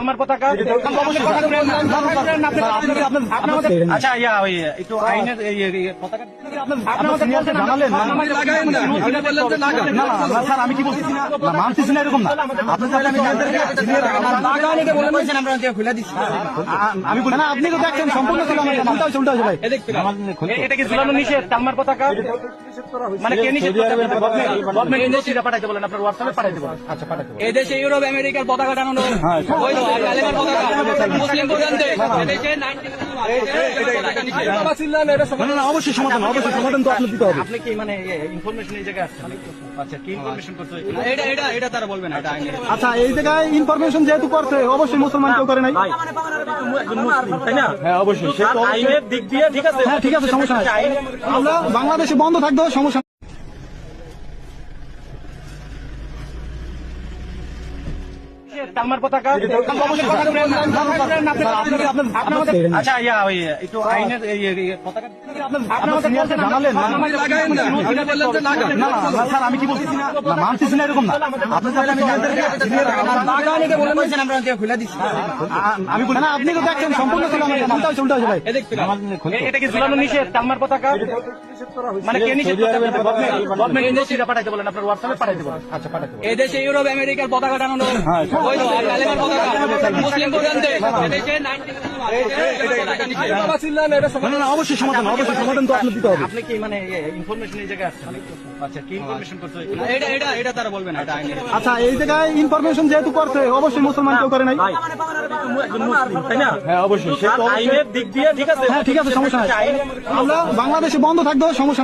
আমার পতাকা আচ্ছা ইয়া ওই একটু আইনের পতাকা জানালেন স্যার আমি কি বলতেছি না মানতেছি না এরকম না আমি বলি না আপনি তো দেখছেন সম্পূর্ণ উল্টা হয়েছে ভাই এটা কি ঝুলানো নিষেধ আমার পতাকা মানে কে নিষেধ গভর্নমেন্ট পাঠাইতে বলেন আপনার হোয়াটসঅ্যাপে পাঠাইতে বলেন আচ্ছা পাঠাইতে বলেন এদেশে ইউরোপ আমেরিকার পতাকা টানানো মুসলিম প্রধান দেশ এদেশে অবশ্যই সমাধান তো আপনি দিতে হবে আপনি কি মানে ইনফরমেশন এই জায়গায় আসছেন আচ্ছা কি ইনফরমেশন করতে এটা তারা বলবেন এটা আইনে আচ্ছা এই জায়গায় ইনফরমেশন যেহেতু করছে অবশ্যই মুসলমান কেউ করে নাই তাই না হ্যাঁ অবশ্যই আইনের দিক দিয়ে ঠিক আছে হ্যাঁ ঠিক আছে সমস্যা নাই আমরা বাংলাদেশে বন্ধ থাকতে হবে সমস্যা আমার পতাকা আচ্ছা ইয়া ওই একটু আইনের পতাকা জানালেন স্যার আমি কি বলতেছি না মানতেছি না এরকম না আমি বলি না আপনি তো দেখছেন সম্পূর্ণ উল্টা হয়েছে ভাই এটা কি ঝুলানো নিষেধ আমার পতাকা মানে কে নিষেধ গভর্নমেন্ট পাঠাইতে বলেন আপনার হোয়াটসঅ্যাপে পাঠাইতে বলেন আচ্ছা পাঠাইতে বলেন এদেশে ইউরোপ আমেরিকার পতাকা টানানো মুসলিম প্রধান দেশ এদেশে অবশ্যই সমাধান তো আপনি দিতে হবে আপনি কি মানে ইনফরমেশন এই জায়গায় আসছেন আচ্ছা কি ইনফরমেশন করতে এটা তারা বলবেন এটা আইনে আচ্ছা এই জায়গায় ইনফরমেশন যেহেতু করছে অবশ্যই মুসলমান কেউ করে নাই তাই না হ্যাঁ অবশ্যই আইনের দিক দিয়ে ঠিক আছে হ্যাঁ ঠিক আছে সমস্যা নাই আমরা বাংলাদেশে বন্ধ থাকতে হবে সমস্যা